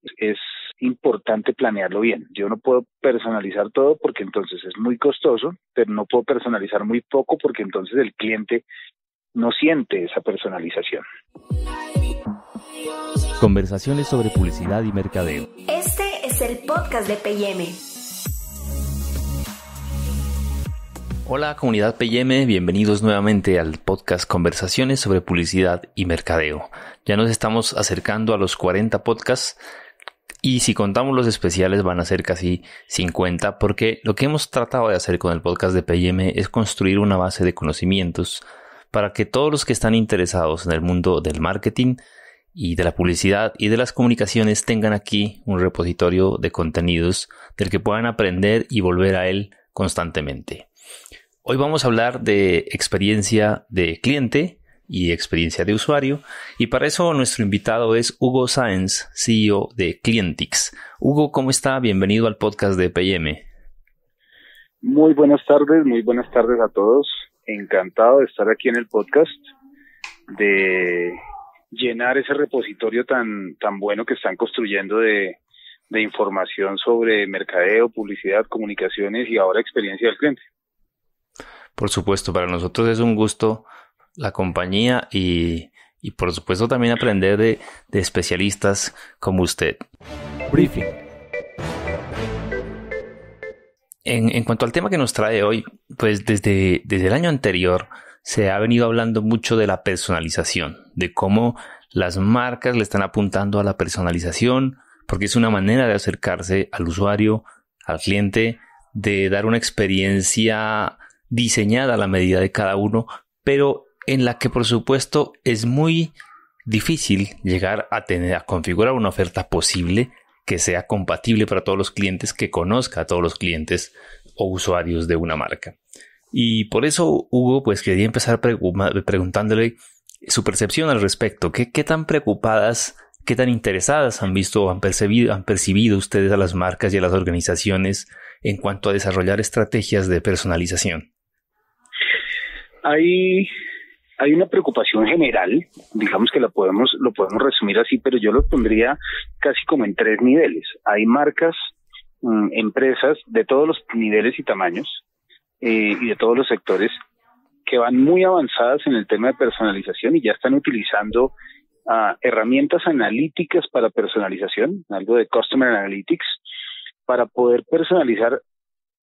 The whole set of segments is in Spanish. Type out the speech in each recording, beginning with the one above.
Es importante planearlo bien. Yo no puedo personalizar todo porque entonces es muy costoso, pero no puedo personalizar muy poco porque entonces el cliente no siente esa personalización. Conversaciones sobre publicidad y mercadeo. Este es el podcast de P&M. Hola comunidad P&M, bienvenidos nuevamente al podcast Conversaciones sobre publicidad y mercadeo. Ya nos estamos acercando a los 40 podcasts y si contamos los especiales van a ser casi 50, porque lo que hemos tratado de hacer con el podcast de P&M es construir una base de conocimientos para que todos los que están interesados en el mundo del marketing y de la publicidad y de las comunicaciones tengan aquí un repositorio de contenidos del que puedan aprender y volver a él constantemente. Hoy vamos a hablar de experiencia de cliente y experiencia de usuario, y para eso nuestro invitado es Hugo Sáenz, CEO de Clientix. Hugo, ¿cómo está? Bienvenido al podcast de P&M. Muy buenas tardes a todos. Encantado de estar aquí en el podcast, de llenar ese repositorio tan bueno que están construyendo de información sobre mercadeo, publicidad, comunicaciones y ahora experiencia del cliente. Por supuesto, para nosotros es un gusto la compañía y por supuesto también aprender de especialistas como usted. Briefing. En cuanto al tema que nos trae hoy, pues desde el año anterior se ha venido hablando mucho de la personalización, de cómo las marcas le están apuntando a la personalización, porque es una manera de acercarse al usuario, al cliente, de dar una experiencia diseñada a la medida de cada uno, pero en la que por supuesto es muy difícil llegar a configurar una oferta posible que sea compatible para todos los clientes, que conozca a todos los clientes o usuarios de una marca. Y por eso, Hugo, pues quería empezar preguntándole su percepción al respecto. ¿Qué tan preocupadas, qué tan interesadas han visto o han percibido ustedes a las marcas y a las organizaciones en cuanto a desarrollar estrategias de personalización? Hay una preocupación general, digamos que lo podemos resumir así, pero yo lo pondría casi como en 3 niveles. Hay marcas, empresas de todos los niveles y tamaños y de todos los sectores que van muy avanzadas en el tema de personalización y ya están utilizando herramientas analíticas para personalización, algo de Customer Analytics, para poder personalizar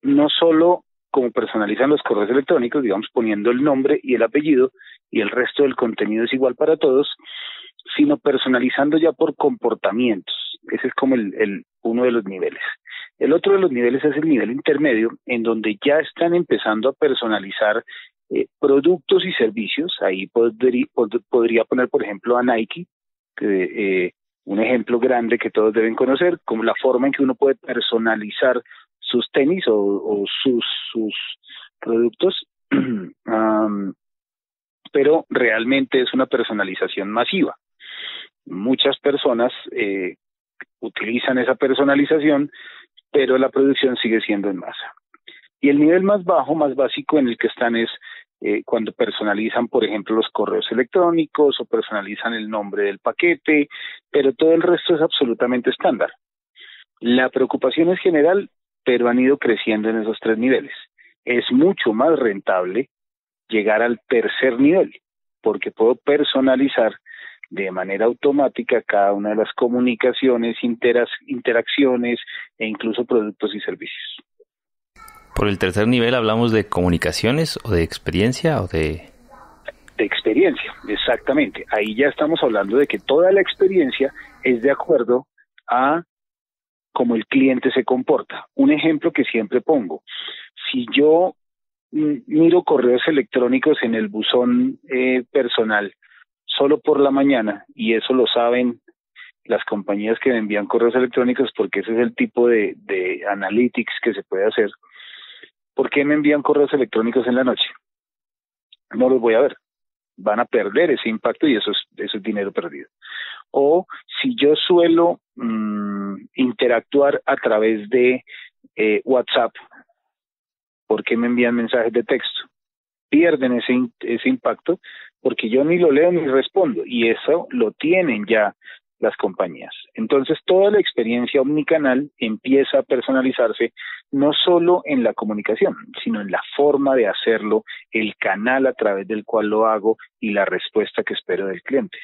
no solo como personalizan los correos electrónicos, digamos poniendo el nombre y el apellido y el resto del contenido es igual para todos, sino personalizando ya por comportamientos. Ese es como uno de los niveles. El otro de los niveles es el nivel intermedio, en donde ya están empezando a personalizar productos y servicios. Ahí podría poner, por ejemplo, a Nike, un ejemplo grande que todos deben conocer, como la forma en que uno puede personalizar sus tenis o sus productos, pero realmente es una personalización masiva. Muchas personas utilizan esa personalización, pero la producción sigue siendo en masa. Y el nivel más bajo, más básico en el que están es cuando personalizan, por ejemplo, los correos electrónicos o personalizan el nombre del paquete, pero todo el resto es absolutamente estándar. La preocupación es general, pero han ido creciendo en esos 3 niveles. Es mucho más rentable llegar al tercer nivel, porque puedo personalizar de manera automática cada una de las comunicaciones, interacciones e incluso productos y servicios. Por el tercer nivel hablamos de comunicaciones o de experiencia o de experiencia, exactamente. Ahí ya estamos hablando de que toda la experiencia es de acuerdo a cómo el cliente se comporta. Un ejemplo que siempre pongo: si yo miro correos electrónicos en el buzón personal solo por la mañana, y eso lo saben las compañías que me envían correos electrónicos porque ese es el tipo de analytics que se puede hacer, ¿por qué me envían correos electrónicos en la noche? No los voy a ver. Van a perder ese impacto y eso es dinero perdido. O si yo suelo interactuar a través de WhatsApp, ¿por qué me envían mensajes de texto? Pierden ese impacto porque yo ni lo leo ni respondo, y eso lo tienen ya las compañías. Entonces, toda la experiencia omnicanal empieza a personalizarse no solo en la comunicación, sino en la forma de hacerlo, el canal a través del cual lo hago y la respuesta que espero del cliente.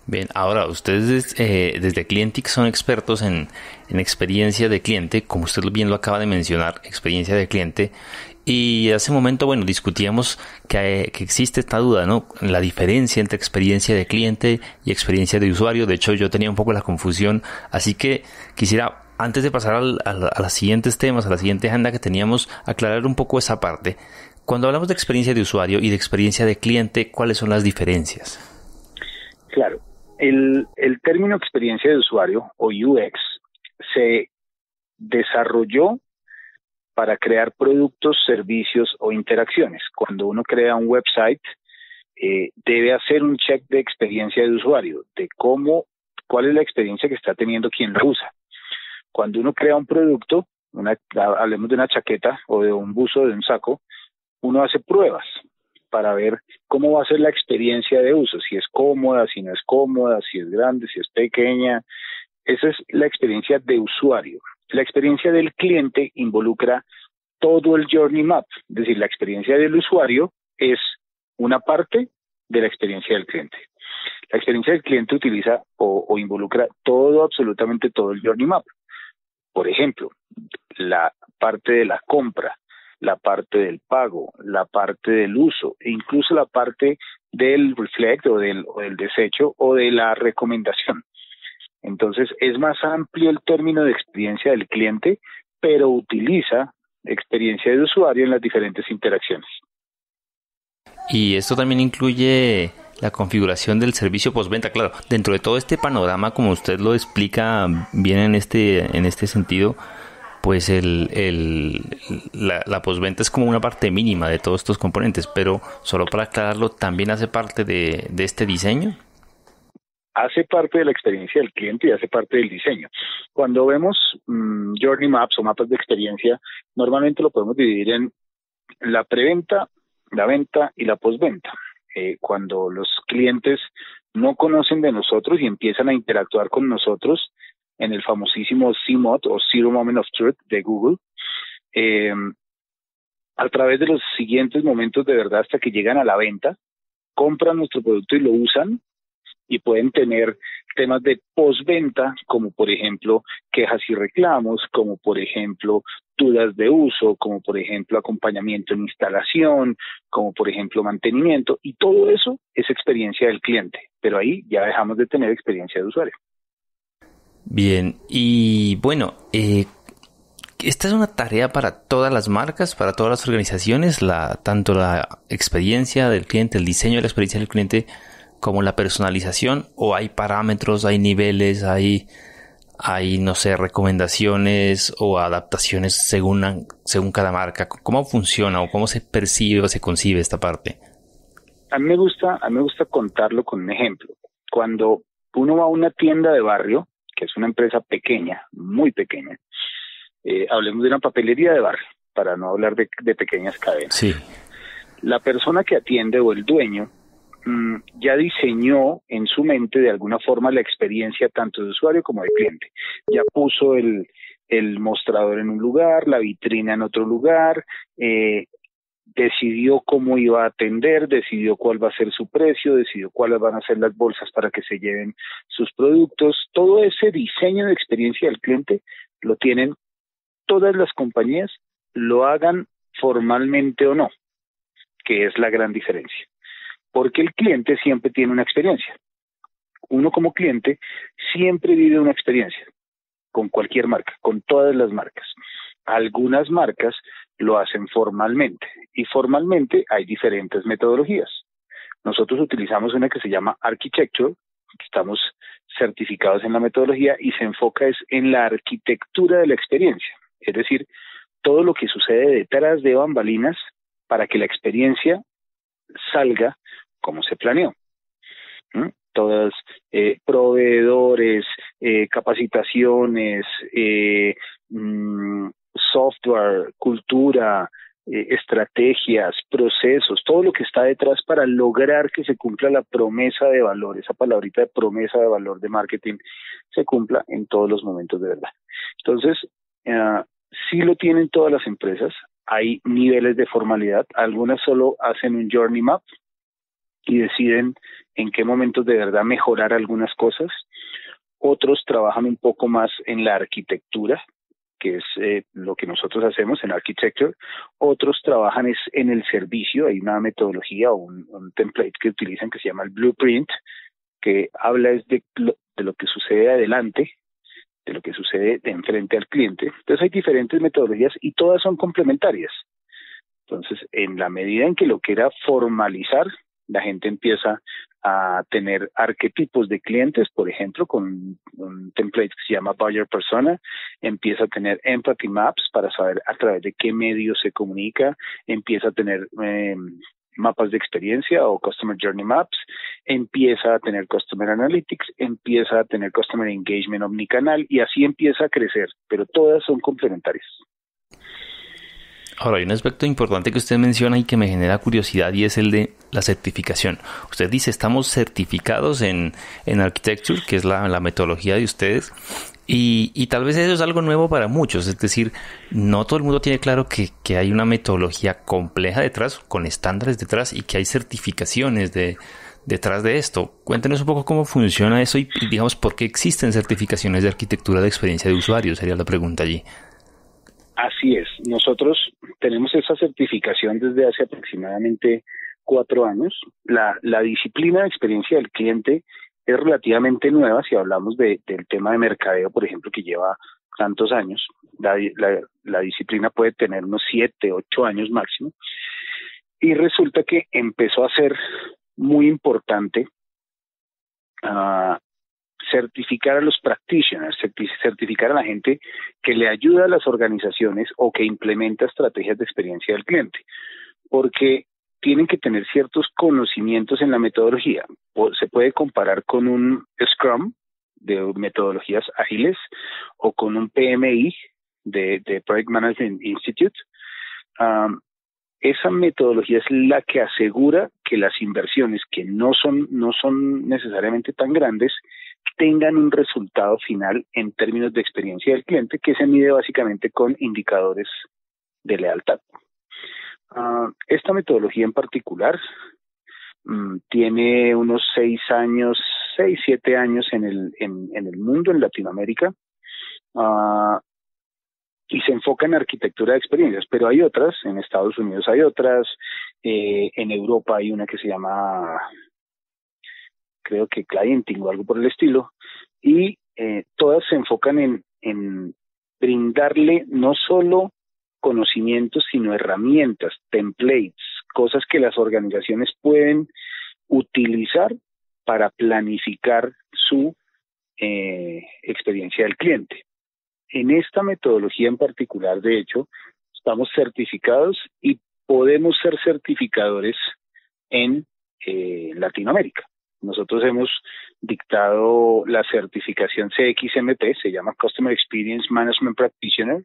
Bien, ahora ustedes desde Clientic son expertos en experiencia de cliente, como usted bien lo acaba de mencionar, experiencia de cliente. Y hace un momento, bueno, discutíamos que existe esta duda, ¿no? La diferencia entre experiencia de cliente y experiencia de usuario. De hecho, yo tenía un poco la confusión, así que quisiera, antes de pasar a los siguientes temas, a la siguiente agenda que teníamos, aclarar un poco esa parte. Cuando hablamos de experiencia de usuario y de experiencia de cliente, ¿cuáles son las diferencias? Claro, el término experiencia de usuario o UX se desarrolló para crear productos, servicios o interacciones. Cuando uno crea un website, debe hacer un check de experiencia de usuario, de cuál es la experiencia que está teniendo quien lo usa. Cuando uno crea un producto, hablemos de una chaqueta o de un buzo, de un saco, uno hace pruebas para ver cómo va a ser la experiencia de uso, si es cómoda, si no es cómoda, si es grande, si es pequeña. Esa es la experiencia de usuario. La experiencia del cliente involucra todo el journey map, es decir, la experiencia del usuario es una parte de la experiencia del cliente. La experiencia del cliente utiliza o involucra absolutamente todo el journey map. Por ejemplo, la parte de la compra, la parte del pago, la parte del uso e incluso la parte del reflect o del desecho o de la recomendación. Entonces, es más amplio el término de experiencia del cliente, pero utiliza experiencia de usuario en las diferentes interacciones. Y esto también incluye la configuración del servicio postventa. Claro, dentro de todo este panorama, como usted lo explica bien en este sentido, pues la postventa es como una parte mínima de todos estos componentes, pero solo para aclararlo, ¿también hace parte de este diseño? Hace parte de la experiencia del cliente y hace parte del diseño. Cuando vemos journey maps o mapas de experiencia, normalmente lo podemos dividir en la preventa, la venta y la postventa. Cuando los clientes no conocen de nosotros y empiezan a interactuar con nosotros en el famosísimo CMOT o Zero Moment of Truth de Google, a través de los siguientes momentos de verdad hasta que llegan a la venta, compran nuestro producto y lo usan, y pueden tener temas de postventa, como por ejemplo quejas y reclamos, como por ejemplo dudas de uso, como por ejemplo acompañamiento en instalación, como por ejemplo mantenimiento, y todo eso es experiencia del cliente, pero ahí ya dejamos de tener experiencia de usuario. Bien, y bueno, esta es una tarea para todas las marcas, para todas las organizaciones, tanto la experiencia del cliente, el diseño de la experiencia del cliente, como la personalización, o hay parámetros, hay niveles, hay no sé, recomendaciones o adaptaciones según cada marca. ¿Cómo funciona o cómo se percibe o se concibe esta parte? A mí me gusta contarlo con un ejemplo. Cuando uno va a una tienda de barrio, que es una empresa pequeña, muy pequeña, hablemos de una papelería de barrio, para no hablar de pequeñas cadenas. Sí. La persona que atiende o el dueño ya diseñó en su mente de alguna forma la experiencia tanto de usuario como de cliente. Ya puso el mostrador en un lugar, la vitrina en otro lugar, decidió cómo iba a atender, decidió cuál va a ser su precio, decidió cuáles van a ser las bolsas para que se lleven sus productos. Todo ese diseño de experiencia del cliente lo tienen todas las compañías, lo hagan formalmente o no, que es la gran diferencia. Porque el cliente siempre tiene una experiencia. Uno como cliente siempre vive una experiencia con cualquier marca, con todas las marcas. Algunas marcas lo hacen formalmente y formalmente hay diferentes metodologías. Nosotros utilizamos una que se llama Architecture, estamos certificados en la metodología y se enfoca en la arquitectura de la experiencia, es decir, todo lo que sucede detrás de bambalinas para que la experiencia salga como se planeó. Todas proveedores, capacitaciones, software, cultura, estrategias, procesos, todo lo que está detrás para lograr que se cumpla la promesa de valor, esa palabrita de promesa de valor de marketing, se cumpla en todos los momentos de verdad. Entonces, sí lo tienen todas las empresas, hay niveles de formalidad, algunas solo hacen un journey map y deciden en qué momentos de verdad mejorar algunas cosas, otros trabajan un poco más en la arquitectura, que es lo que nosotros hacemos en Architecture. Otros trabajan es en el servicio, hay una metodología o un template que utilizan que se llama el Blueprint, que habla es de lo que sucede adelante, de lo que sucede de enfrente al cliente. Entonces hay diferentes metodologías y todas son complementarias. Entonces, en la medida en que lo quiera formalizar, la gente empieza a tener arquetipos de clientes, por ejemplo, con un template que se llama Buyer Persona, empieza a tener Empathy Maps para saber a través de qué medios se comunica, empieza a tener mapas de experiencia o Customer Journey Maps, empieza a tener Customer Analytics, empieza a tener Customer Engagement omnicanal y así empieza a crecer, pero todas son complementarias. Ahora, hay un aspecto importante que usted menciona y que me genera curiosidad y es el de la certificación. Usted dice, estamos certificados en Architecture, que es la metodología de ustedes, y tal vez eso es algo nuevo para muchos. Es decir, no todo el mundo tiene claro que hay una metodología compleja detrás, con estándares detrás, y que hay certificaciones detrás de esto. Cuéntenos un poco cómo funciona eso y digamos, ¿por qué existen certificaciones de arquitectura de experiencia de usuario? Sería la pregunta allí. Así es, nosotros tenemos esa certificación desde hace aproximadamente 4 años. La disciplina de experiencia del cliente es relativamente nueva si hablamos del tema de mercadeo, por ejemplo, que lleva tantos años. La disciplina puede tener unos 7, 8 años máximo. Y resulta que empezó a ser muy importante certificar a los practitioners, certificar a la gente que le ayuda a las organizaciones o que implementa estrategias de experiencia del cliente, porque tienen que tener ciertos conocimientos en la metodología. Se puede comparar con un Scrum de metodologías ágiles o con un PMI de Project Management Institute. Esa metodología es la que asegura que las inversiones que no son necesariamente tan grandes tengan un resultado final en términos de experiencia del cliente, que se mide básicamente con indicadores de lealtad. Esta metodología en particular tiene unos 6, 7 años en el mundo, en Latinoamérica, y se enfoca en arquitectura de experiencias, pero hay otras, en Estados Unidos hay otras, en Europa hay una que se llama, creo que Clienting o algo por el estilo, y todas se enfocan en brindarle no solo conocimientos, sino herramientas, templates, cosas que las organizaciones pueden utilizar para planificar su experiencia del cliente. En esta metodología en particular, de hecho, estamos certificados y podemos ser certificadores en Latinoamérica. Nosotros hemos dictado la certificación CXMP, se llama Customer Experience Management Practitioner.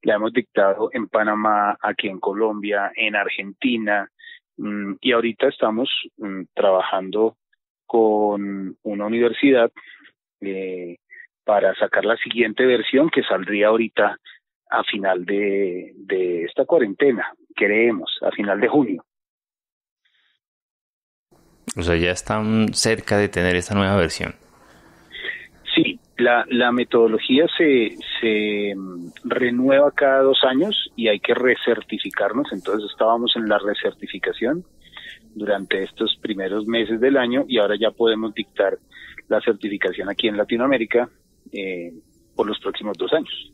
La hemos dictado en Panamá, aquí en Colombia, en Argentina, y ahorita estamos trabajando con una universidad para sacar la siguiente versión que saldría ahorita a final de esta cuarentena, creemos, a final de junio. O sea, ya están cerca de tener esta nueva versión. Sí, la metodología se renueva cada 2 años y hay que recertificarnos. Entonces estábamos en la recertificación durante estos primeros meses del año y ahora ya podemos dictar la certificación aquí en Latinoamérica por los próximos 2 años.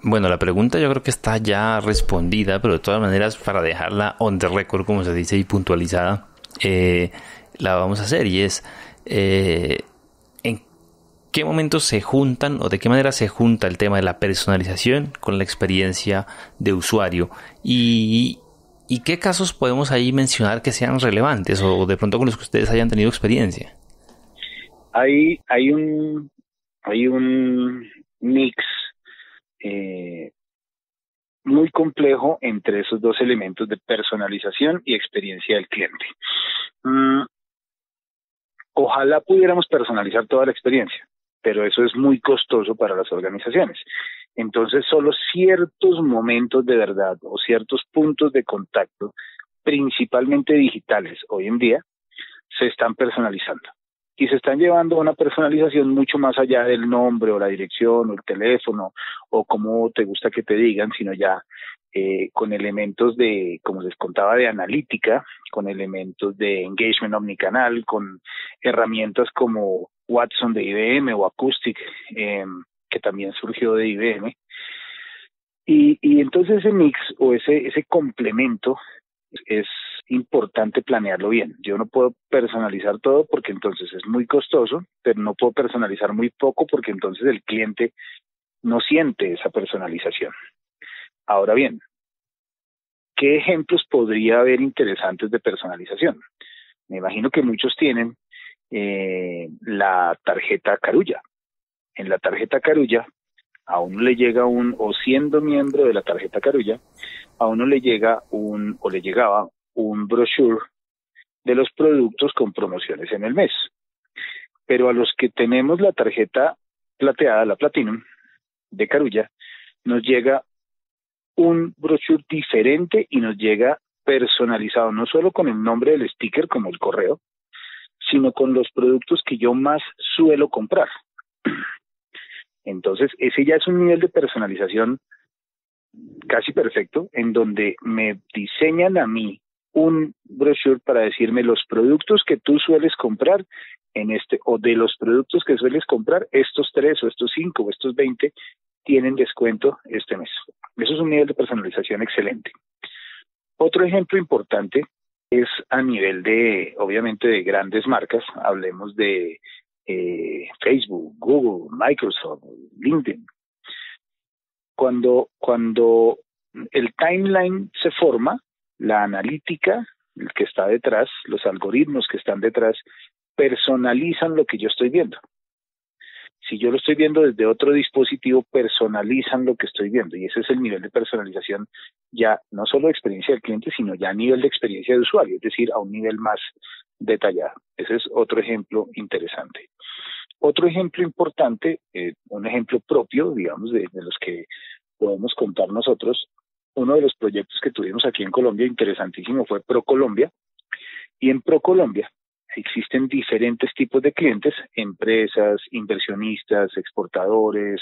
Bueno, la pregunta yo creo que está ya respondida, pero de todas maneras, para dejarla on the record, como se dice, y puntualizada, la vamos a hacer, y es ¿en qué momentos se juntan o de qué manera se junta el tema de la personalización con la experiencia de usuario? ¿Y qué casos podemos ahí mencionar que sean relevantes o de pronto con los que ustedes hayan tenido experiencia? Hay un mix muy complejo entre esos dos elementos de personalización y experiencia del cliente. Ojalá pudiéramos personalizar toda la experiencia, pero eso es muy costoso para las organizaciones. Entonces, solo ciertos momentos de verdad o ciertos puntos de contacto, principalmente digitales, hoy en día, se están personalizando. Y se están llevando a una personalización mucho más allá del nombre o la dirección o el teléfono o cómo te gusta que te digan, sino ya con elementos de, como les contaba, de analítica, con elementos de engagement omnicanal, con herramientas como Watson de IBM o Acoustic, que también surgió de IBM. Y entonces ese mix o ese complemento es importante planearlo bien. Yo no puedo personalizar todo porque entonces es muy costoso, pero no puedo personalizar muy poco porque entonces el cliente no siente esa personalización. Ahora bien, ¿qué ejemplos podría haber interesantes de personalización? Me imagino que muchos tienen la tarjeta Carulla. En la tarjeta Carulla, a uno le llega o siendo miembro de la tarjeta Carulla, a uno le llega le llegaba un brochure de los productos con promociones en el mes. Pero a los que tenemos la tarjeta plateada, la Platinum, de Carulla, nos llega un brochure diferente y nos llega personalizado, no solo con el nombre del sticker como el correo, sino con los productos que yo más suelo comprar. Entonces, ese ya es un nivel de personalización casi perfecto, en donde me diseñan a mí un brochure para decirme los productos que tú sueles comprar o de los productos que sueles comprar, estos 3 o estos 5 o estos 20 tienen descuento este mes. Eso es un nivel de personalización excelente. Otro ejemplo importante es a nivel obviamente, de grandes marcas. Hablemos de Facebook, Google, Microsoft, LinkedIn. Cuando el timeline se forma, la analítica, el que está detrás, los algoritmos que están detrás, personalizan lo que yo estoy viendo. Si yo lo estoy viendo desde otro dispositivo, personalizan lo que estoy viendo. Y ese es el nivel de personalización ya no solo de experiencia del cliente, sino ya a nivel de experiencia de usuario, es decir, a un nivel más detallado. Ese es otro ejemplo interesante. Otro ejemplo importante, un ejemplo propio, digamos, de los que podemos contar nosotros, uno de los proyectos que tuvimos aquí en Colombia, interesantísimo, fue ProColombia. Y en ProColombia existen diferentes tipos de clientes, empresas, inversionistas, exportadores,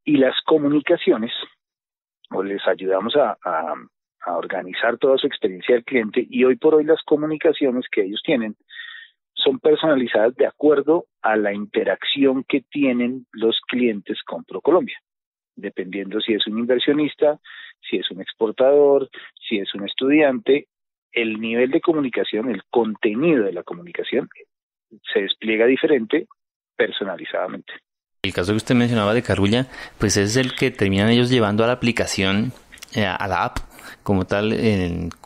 y las comunicaciones, o les ayudamos a organizar toda su experiencia del cliente, y hoy por hoy las comunicaciones que ellos tienen son personalizadas de acuerdo a la interacción que tienen los clientes con ProColombia, dependiendo si es un inversionista, si es un exportador, si es un estudiante. El nivel de comunicación, el contenido de la comunicación se despliega diferente personalizadamente. El caso que usted mencionaba de Carulla, pues es el que terminan ellos llevando a la aplicación, a la app como tal,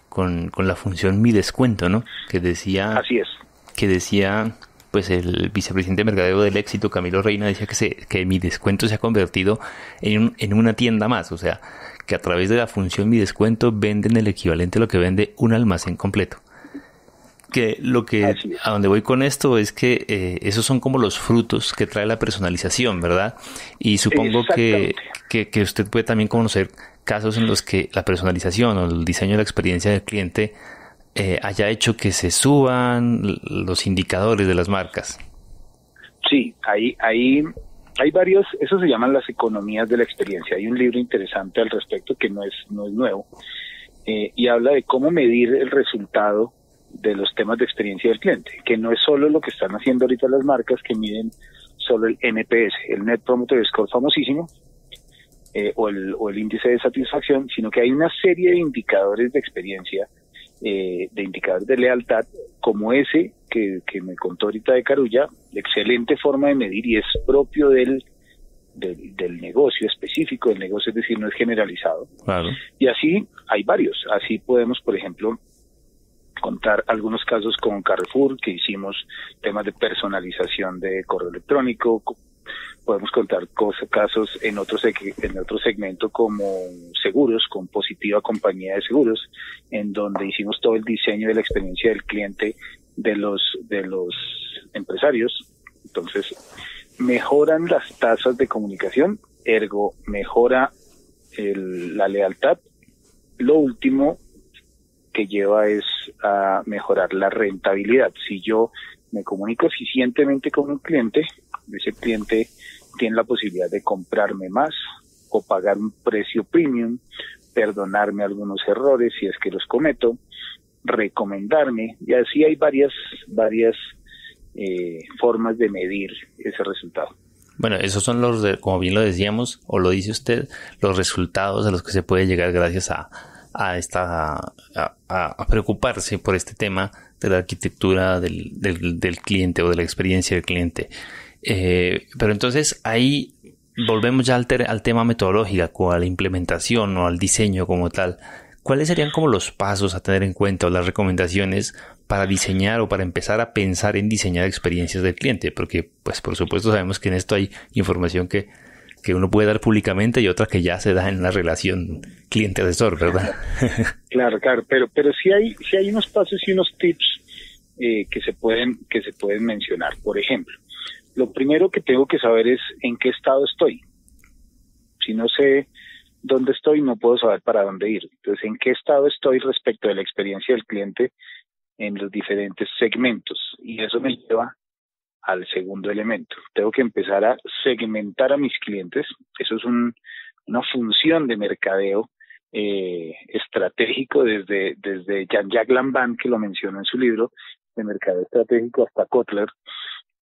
con la función Mi Descuento, ¿no? Que decía... Así es. Que decía, pues el vicepresidente de Mercadeo del Éxito, Camilo Reina, decía que Mi Descuento se ha convertido en una tienda más, o sea, que a través de la función Mi Descuento venden el equivalente a lo que vende un almacén completo. Que a donde voy con esto es que esos son como los frutos que trae la personalización, ¿verdad? Y supongo que usted puede también conocer casos en los que la personalización o el diseño de la experiencia del cliente haya hecho que se suban los indicadores de las marcas. Sí, hay varios, eso se llaman las economías de la experiencia. Hay un libro interesante al respecto que no es nuevo, y habla de cómo medir el resultado de los temas de experiencia del cliente, que no es solo lo que están haciendo ahorita las marcas que miden solo el NPS, el Net Promoter Score famosísimo, o el índice de satisfacción, sino que hay una serie de indicadores de experiencia, de indicadores de lealtad, como ese que me contó ahorita de Carulla, de excelente forma de medir y es propio del negocio específico del negocio, es decir, no es generalizado. Claro. Y así hay varios. Así podemos, por ejemplo, contar algunos casos con Carrefour, que hicimos temas de personalización de correo electrónico. Podemos contar casos en otro segmento como seguros, con Positiva Compañía de Seguros, en donde hicimos todo el diseño de la experiencia del cliente de los empresarios. Entonces, mejoran las tasas de comunicación, ergo mejora la lealtad. Lo último que lleva es a mejorar la rentabilidad. Si yo me comunico eficientemente con un cliente, ese cliente tiene la posibilidad de comprarme más o pagar un precio premium, perdonarme algunos errores si es que los cometo, recomendarme, y así hay varias formas de medir ese resultado. Bueno, esos son como bien lo decíamos, o lo dice usted, los resultados a los que se puede llegar gracias a preocuparse por este tema de la arquitectura del cliente o de la experiencia del cliente. Pero entonces ahí volvemos ya al tema metodológico, a la implementación o al diseño como tal. ¿Cuáles serían como los pasos a tener en cuenta o las recomendaciones para diseñar o para empezar a pensar en diseñar experiencias del cliente? Porque, pues, por supuesto sabemos que en esto hay información que uno puede dar públicamente y otra que ya se da en la relación cliente-asesor, ¿verdad? Claro, pero sí hay unos pasos y unos tips que se pueden mencionar. Por ejemplo, lo primero que tengo que saber es en qué estado estoy. Si no sé dónde estoy, no puedo saber para dónde ir. Entonces, ¿en qué estado estoy respecto de la experiencia del cliente en los diferentes segmentos? Y eso me lleva al segundo elemento. Tengo que empezar a segmentar a mis clientes. Eso es una función de mercadeo estratégico desde Jean-Jacques Lanvin, que lo menciona en su libro de mercadeo estratégico, hasta Kotler.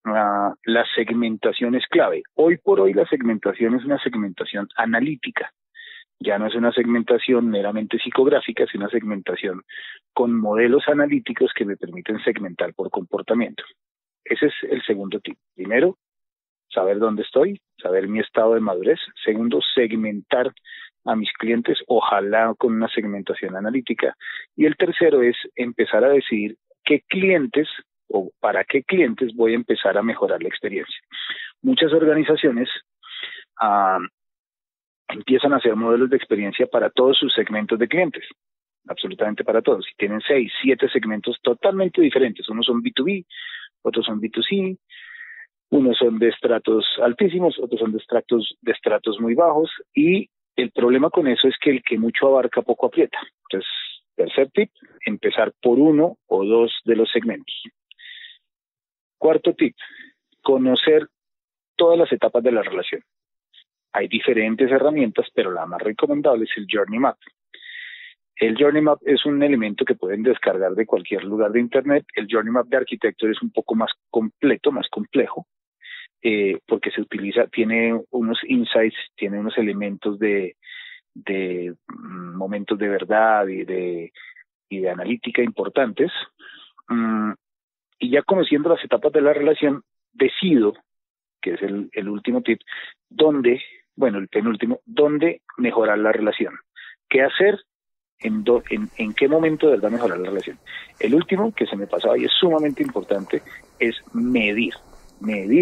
La segmentación es clave. Hoy por hoy la segmentación es una segmentación analítica. Ya no es una segmentación meramente psicográfica, es una segmentación con modelos analíticos que me permiten segmentar por comportamiento. Ese es el segundo tip. Primero, saber dónde estoy, saber mi estado de madurez. Segundo, segmentar a mis clientes, ojalá con una segmentación analítica. Y el tercero es empezar a decidir qué clientes o para qué clientes voy a empezar a mejorar la experiencia. Muchas organizaciones empiezan a hacer modelos de experiencia para todos sus segmentos de clientes, absolutamente para todos. Y tienen 6, 7 segmentos totalmente diferentes. Unos son B2B, otros son B2C, unos son de estratos altísimos, otros son de estratos muy bajos, y el problema con eso es que el que mucho abarca poco aprieta. Entonces, tercer tip, empezar por uno o dos de los segmentos. Cuarto tip, conocer todas las etapas de la relación. Hay diferentes herramientas, pero la más recomendable es el Journey Map. El Journey Map es un elemento que pueden descargar de cualquier lugar de Internet. El Journey Map de Architecture es un poco más completo, más complejo, porque tiene unos insights, tiene unos elementos de momentos de verdad y de analítica importantes. Y ya conociendo las etapas de la relación, decido, que es el último tip, el penúltimo, dónde mejorar la relación. ¿Qué hacer? ¿En qué momento de verdad mejorar la relación? El último, que se me pasaba y es sumamente importante, es medir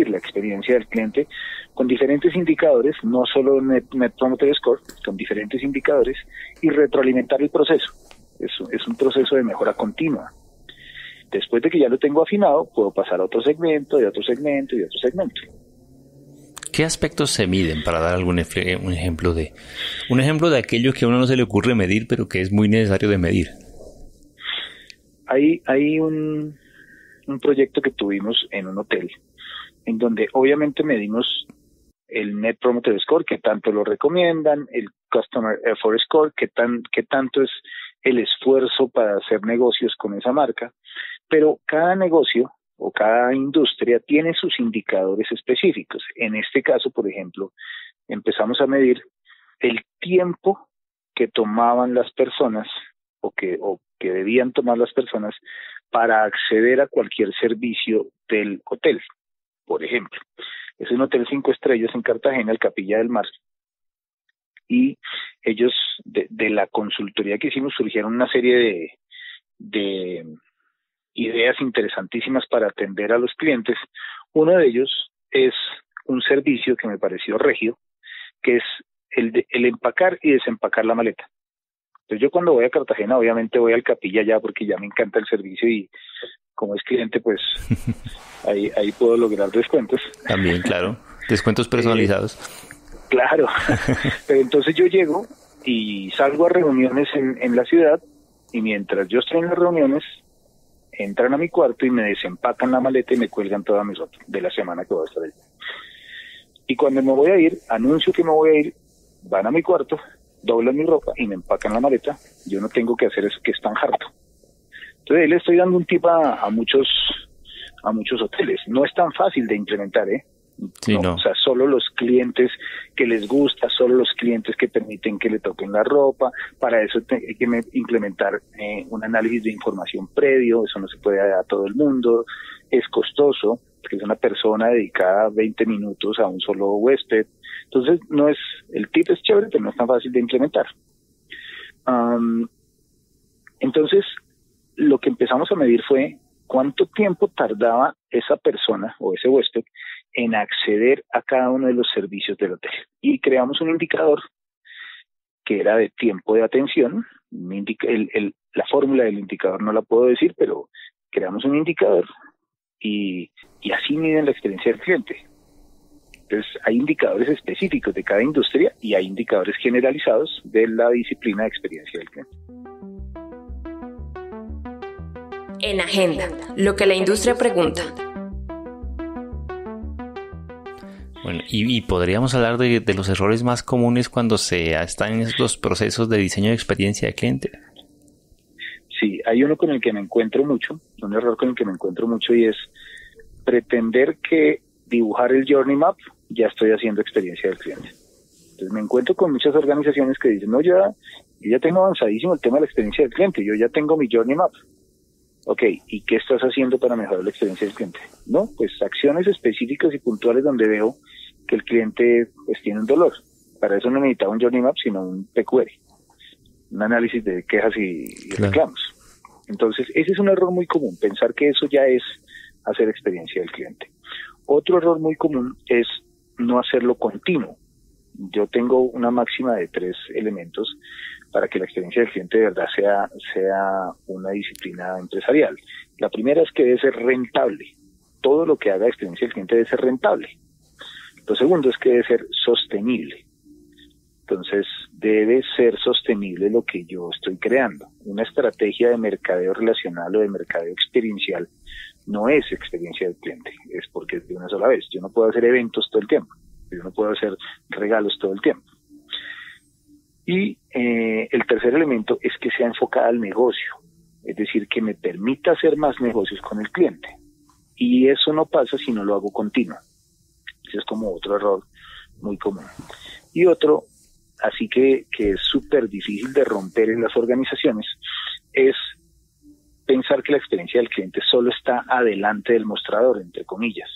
la experiencia del cliente con diferentes indicadores, no solo Net Promoter Score, con diferentes indicadores, y retroalimentar el proceso. Es un proceso de mejora continua. Después de que ya lo tengo afinado, puedo pasar a otro segmento, y otro segmento, y otro segmento. ¿Qué aspectos se miden para dar un ejemplo de aquello que a uno no se le ocurre medir, pero que es muy necesario de medir? Hay un proyecto que tuvimos en un hotel, en donde obviamente medimos el Net Promoter Score, que tanto lo recomiendan, el Customer Effort Score, que tanto es el esfuerzo para hacer negocios con esa marca, pero cada negocio o cada industria tiene sus indicadores específicos. En este caso, por ejemplo, empezamos a medir el tiempo que tomaban las personas o que debían tomar las personas para acceder a cualquier servicio del hotel. Por ejemplo, es un hotel 5 estrellas en Cartagena, el Capilla del Mar, y ellos, de la consultoría que hicimos, surgieron una serie de ideas interesantísimas para atender a los clientes. Uno de ellos es un servicio que me pareció regio, que es el empacar y desempacar la maleta. Entonces yo cuando voy a Cartagena, obviamente voy al Capilla ya porque ya me encanta el servicio y como es cliente, pues ahí puedo lograr descuentos. También, claro, descuentos personalizados. Claro, pero entonces yo llego y salgo a reuniones en la ciudad y mientras yo estoy en las reuniones, entran a mi cuarto y me desempacan la maleta y me cuelgan toda mi ropa de la semana que voy a estar ahí. Y cuando me voy a ir, anuncio que me voy a ir, van a mi cuarto, doblan mi ropa y me empacan la maleta. Yo no tengo que hacer eso que es tan harto. Entonces ahí le estoy dando un tip a muchos hoteles. No es tan fácil de implementar, Sí, no. O sea, solo los clientes que les gusta, solo los clientes que permiten que le toquen la ropa. Para eso hay que implementar un análisis de información previo. Eso no se puede dar a todo el mundo. Es costoso, porque es una persona dedicada 20 minutos a un solo huésped. Entonces, el tip es chévere, pero no es tan fácil de implementar. Entonces, lo que empezamos a medir fue cuánto tiempo tardaba esa persona o ese huésped en acceder a cada uno de los servicios del hotel. Y creamos un indicador que era de tiempo de atención. La fórmula del indicador no la puedo decir, pero creamos un indicador y así miden la experiencia del cliente. Entonces, hay indicadores específicos de cada industria y hay indicadores generalizados de la disciplina de experiencia del cliente. En Agenda, lo que la industria pregunta. Bueno, y podríamos hablar de los errores más comunes cuando se están en estos procesos de diseño de experiencia de cliente. Sí, hay uno con el que me encuentro mucho, un error con el que me encuentro mucho y es pretender que dibujar el journey map ya estoy haciendo experiencia del cliente. Entonces me encuentro con muchas organizaciones que dicen, no, yo ya tengo avanzadísimo el tema de la experiencia del cliente, yo ya tengo mi journey map. Ok, ¿y qué estás haciendo para mejorar la experiencia del cliente? No, pues acciones específicas y puntuales donde veo que el cliente pues tiene un dolor. Para eso no necesitaba un journey map, sino un PQR, un análisis de quejas y reclamos. Entonces, ese es un error muy común, pensar que eso ya es hacer experiencia del cliente. Otro error muy común es no hacerlo continuo. Yo tengo una máxima de 3 elementos para que la experiencia del cliente de verdad sea una disciplina empresarial. La primera es que debe ser rentable. Todo lo que haga experiencia del cliente debe ser rentable. Lo segundo es que debe ser sostenible. Entonces, debe ser sostenible lo que yo estoy creando. Una estrategia de mercadeo relacional o de mercadeo experiencial no es experiencia del cliente, es porque es de una sola vez. Yo no puedo hacer eventos todo el tiempo, yo no puedo hacer regalos todo el tiempo. Y el tercer elemento es que sea enfocada al negocio, es decir, que me permita hacer más negocios con el cliente. Y eso no pasa si no lo hago continuo. Ese es como otro error muy común. Y otro, así que es súper difícil de romper en las organizaciones, es pensar que la experiencia del cliente solo está adelante del mostrador, entre comillas,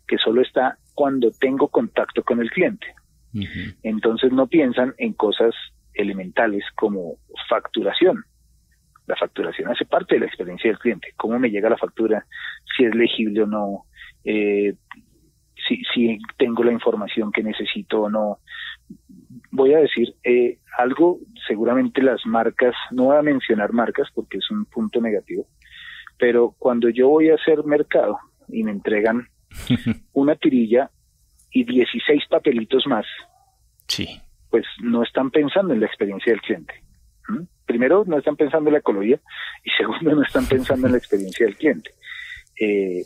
que solo está cuando tengo contacto con el cliente. Uh-huh. Entonces no piensan en cosas elementales como facturación. La facturación hace parte de la experiencia del cliente. ¿Cómo me llega la factura? Si es legible o no, si tengo la información que necesito o no. Voy a decir algo, seguramente las marcas, no voy a mencionar marcas porque es un punto negativo, pero cuando yo voy a hacer mercado y me entregan una tirilla y 16 papelitos más, sí, pues no están pensando en la experiencia del cliente. Primero, no están pensando en la ecología y segundo, no están pensando en la experiencia del cliente.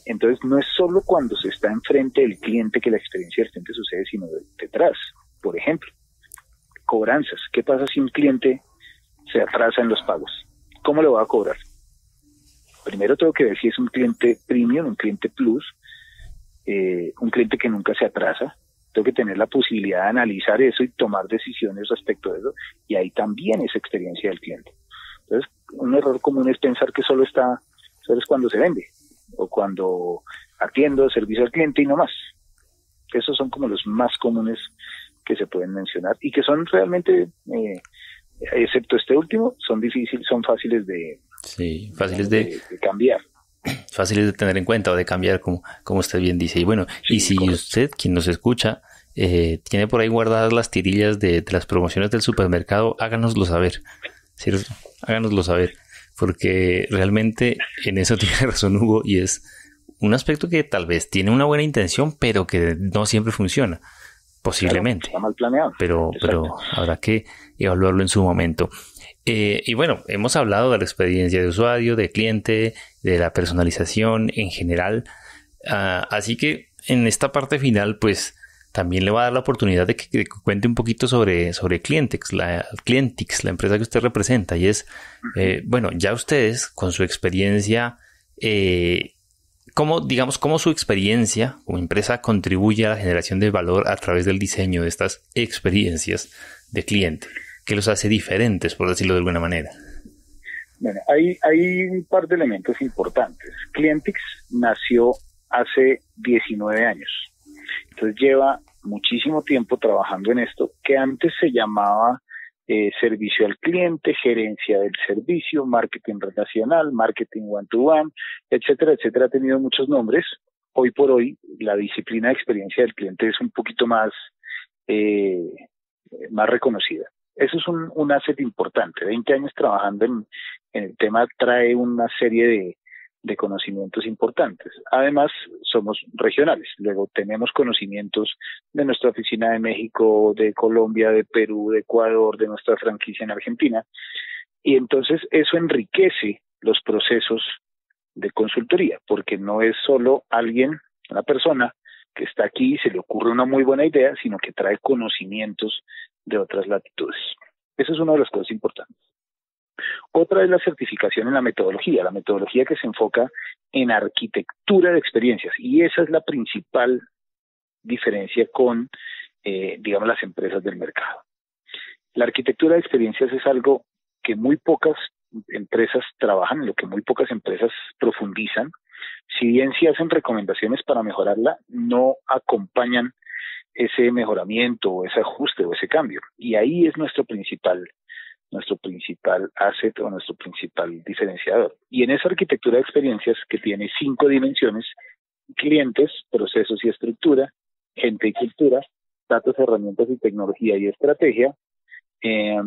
Entonces, no es solo cuando se está enfrente del cliente que la experiencia del cliente sucede, sino detrás. Por ejemplo, cobranzas. ¿Qué pasa si un cliente se atrasa en los pagos? ¿Cómo le voy a cobrar? Primero tengo que ver si es un cliente premium, un cliente plus, un cliente que nunca se atrasa. Tengo que tener la posibilidad de analizar eso y tomar decisiones respecto a eso, y ahí también es experiencia del cliente. Entonces, un error común es pensar que solo es cuando se vende, o cuando atiendo servicio al cliente y no más. Esos son como los más comunes que se pueden mencionar y que son realmente, excepto este último, son fáciles de Sí, fáciles de cambiar. Fáciles de tener en cuenta o de cambiar, como usted bien dice. Y bueno, Sí, y si correcto. usted, quien nos escucha, tiene por ahí guardadas las tirillas de las promociones del supermercado, háganoslo saber. ¿Cierto? Háganoslo saber. Porque realmente en eso tiene razón Hugo y es un aspecto que tal vez tiene una buena intención, pero que no siempre funciona. Claro, Posiblemente. está mal planeado. Pero Exacto. habrá que evaluarlo en su momento. Y bueno, hemos hablado de la experiencia de usuario, de cliente, de la personalización en general. Así que en esta parte final, pues también le va a dar la oportunidad de que cuente un poquito sobre Clientix, la empresa que usted representa. Y es, Ujú. bueno, ya ustedes con su experiencia, cómo su experiencia como empresa contribuye a la generación de valor a través del diseño de estas experiencias de cliente, que los hace diferentes, por decirlo de alguna manera. Bueno, hay un par de elementos importantes. Clientix nació hace 19 años. Entonces lleva muchísimo tiempo trabajando en esto, que antes se llamaba servicio al cliente, gerencia del servicio, marketing relacional, marketing one-to-one, etcétera, etcétera. Ha tenido muchos nombres. Hoy por hoy, la disciplina de experiencia del cliente es un poquito eh, más reconocida. Eso es un asset importante. 20 años trabajando en el tema trae una serie de conocimientos importantes. Además, somos regionales. Luego tenemos conocimientos de nuestra oficina de México, de Colombia, de Perú, de Ecuador, de nuestra franquicia en Argentina. Y entonces eso enriquece los procesos de consultoría, porque no es solo alguien, una persona que está aquí y se le ocurre una muy buena idea, sino que trae conocimientos de otras latitudes. Esa es una de las cosas importantes. Otra es la certificación en la metodología que se enfoca en arquitectura de experiencias, y esa es la principal diferencia con, digamos, las empresas del mercado. La arquitectura de experiencias es algo que muy pocas empresas trabajan, en lo que muy pocas empresas profundizan. Si bien sí hacen recomendaciones para mejorarla, no acompañan ese mejoramiento o ese ajuste o ese cambio. Y ahí es nuestro principal asset o nuestro principal diferenciador. Y en esa arquitectura de experiencias que tiene 5 dimensiones: clientes, procesos y estructura, gente y cultura, datos, herramientas y tecnología y estrategia, eh,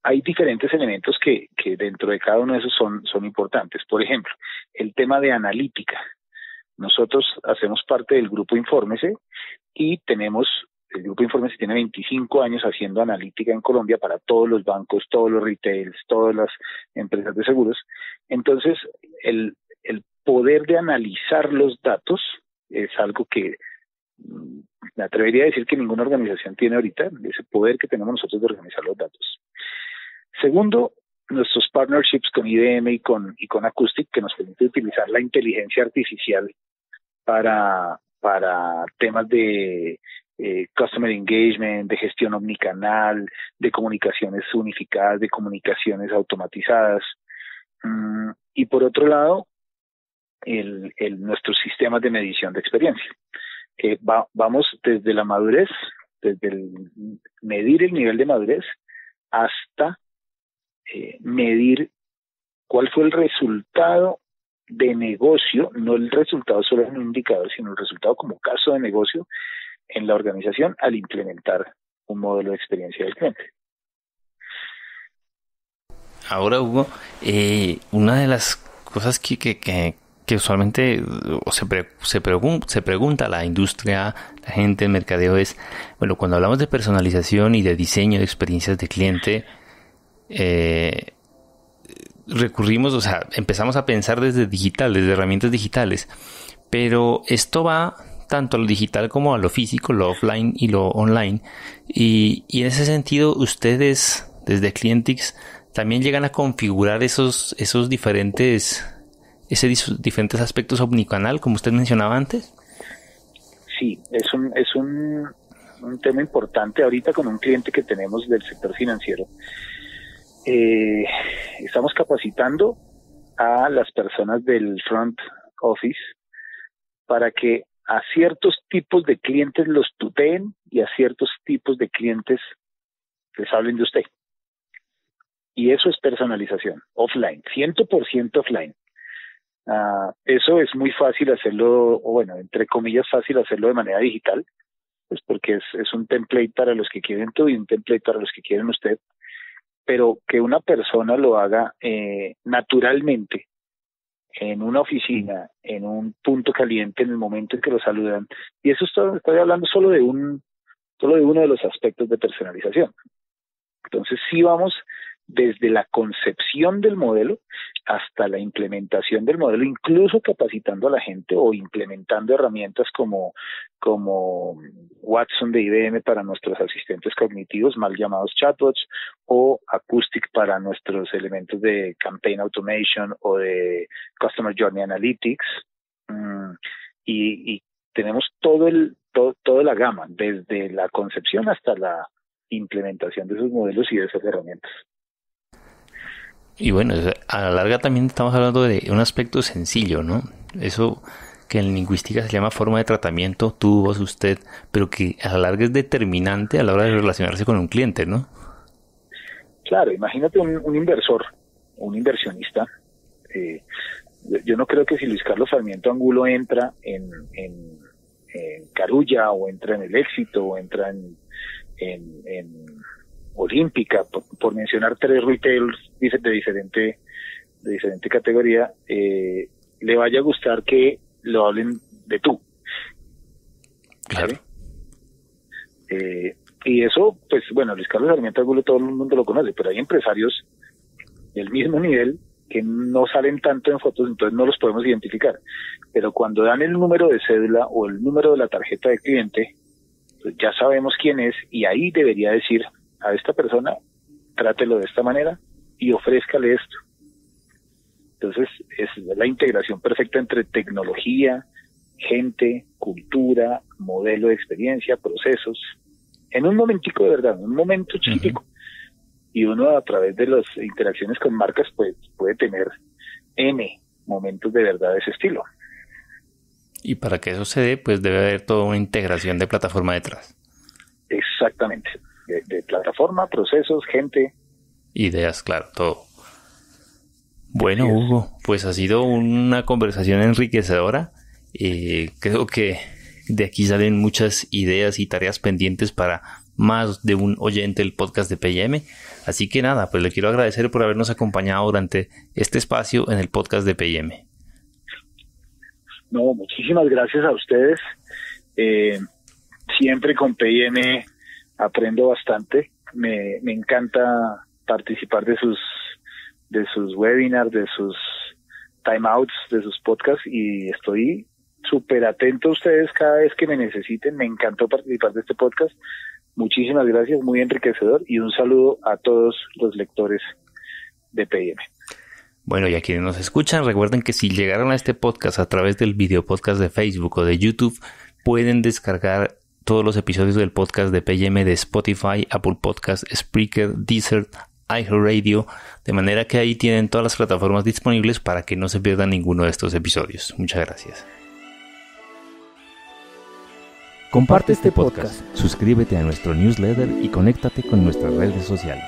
hay diferentes elementos que dentro de cada uno de esos son importantes. Por ejemplo, el tema de analítica. Nosotros hacemos parte del Grupo Infórmese y el Grupo Infórmese tiene 25 años haciendo analítica en Colombia para todos los bancos, todos los retails, todas las empresas de seguros. Entonces, el poder de analizar los datos es algo que me atrevería a decir que ninguna organización tiene ahorita, ese poder que tenemos nosotros de organizar los datos. Segundo, nuestros partnerships con IBM y con Acoustic, que nos permite utilizar la inteligencia artificial para temas de customer engagement, de gestión omnicanal, de comunicaciones unificadas, de comunicaciones automatizadas. Y por otro lado, nuestros sistemas de medición de experiencia. Vamos desde la madurez, desde medir el nivel de madurez, hasta medir cuál fue el resultado de negocio, no el resultado solo en un indicador, sino el resultado como caso de negocio en la organización al implementar un modelo de experiencia del cliente. Ahora, Hugo, una de las cosas que usualmente se pregunta la industria, la gente, el mercadeo es, bueno, cuando hablamos de personalización y de diseño de experiencias de cliente, recurrimos, o sea, empezamos a pensar desde herramientas digitales, pero esto va tanto a lo digital como a lo físico, lo offline y lo online. Y en ese sentido, ustedes, desde Clientix, también llegan a configurar esos diferentes aspectos omnicanal, como usted mencionaba antes. Sí, es un tema importante ahorita con un cliente que tenemos del sector financiero. Estamos capacitando a las personas del front office para que a ciertos tipos de clientes los tuteen y a ciertos tipos de clientes les hablen de usted. Y eso es personalización, offline, 100% offline. Eso es muy fácil hacerlo, o bueno, entre comillas fácil hacerlo de manera digital, pues porque es un template para los que quieren tú y un template para los que quieren usted, pero que una persona lo haga naturalmente en una oficina, en un punto caliente, en el momento en que lo saludan, y eso estoy hablando solo de uno de los aspectos de personalización. Entonces sí vamos desde la concepción del modelo hasta la implementación del modelo, incluso capacitando a la gente o implementando herramientas como Watson de IBM para nuestros asistentes cognitivos, mal llamados chatbots, o Acoustic para nuestros elementos de campaign automation o de customer journey analytics. Y tenemos toda la gama, desde la concepción hasta la implementación de esos modelos y de esas herramientas. Y bueno, a la larga también estamos hablando de un aspecto sencillo, ¿no? Eso que en lingüística se llama forma de tratamiento, tú, vos, usted, pero que a la larga es determinante a la hora de relacionarse con un cliente, ¿no? Claro, imagínate un inversor, un inversionista. Yo no creo que si Luis Carlos Sarmiento Angulo entra en Carulla, o entra en El Éxito, o entra en Olímpica, por mencionar 3 retailers de diferente categoría, le vaya a gustar que lo hablen de tú. Claro. Y eso, pues bueno, Luis Carlos Sarmiento Angulo todo el mundo lo conoce, pero hay empresarios del mismo nivel que no salen tanto en fotos, entonces no los podemos identificar. Pero cuando dan el número de cédula o el número de la tarjeta de cliente, pues ya sabemos quién es, y ahí debería decir a esta persona, trátelo de esta manera y ofrézcale esto. Entonces, es la integración perfecta entre tecnología, gente, cultura, modelo de experiencia, procesos, en un momentico de verdad, un momento chiquitico. Y uno, a través de las interacciones con marcas, pues puede tener N momentos de verdad de ese estilo. Y para que eso se dé, pues debe haber toda una integración de plataforma detrás. Exactamente. De plataforma, procesos, gente. Ideas, claro, todo. Bueno, Hugo, pues ha sido una conversación enriquecedora. Creo que de aquí salen muchas ideas y tareas pendientes para más de un oyente del podcast de P&M. Así que nada, pues le quiero agradecer por habernos acompañado durante este espacio en el podcast de P&M. No, muchísimas gracias a ustedes. Siempre con P&M aprendo bastante. Me encanta participar de sus webinars, de sus timeouts, de sus podcasts, y estoy súper atento a ustedes cada vez que me necesiten. Me encantó participar de este podcast. Muchísimas gracias, muy enriquecedor, y un saludo a todos los lectores de P&M. Bueno, y a quienes nos escuchan, recuerden que si llegaron a este podcast a través del video podcast de Facebook o de YouTube, pueden descargar todos los episodios del podcast de P&M de Spotify, Apple Podcast, Spreaker, Deezer, iHeartRadio, de manera que ahí tienen todas las plataformas disponibles para que no se pierdan ninguno de estos episodios. Muchas gracias. Comparte este podcast, suscríbete a nuestro newsletter y conéctate con nuestras redes sociales.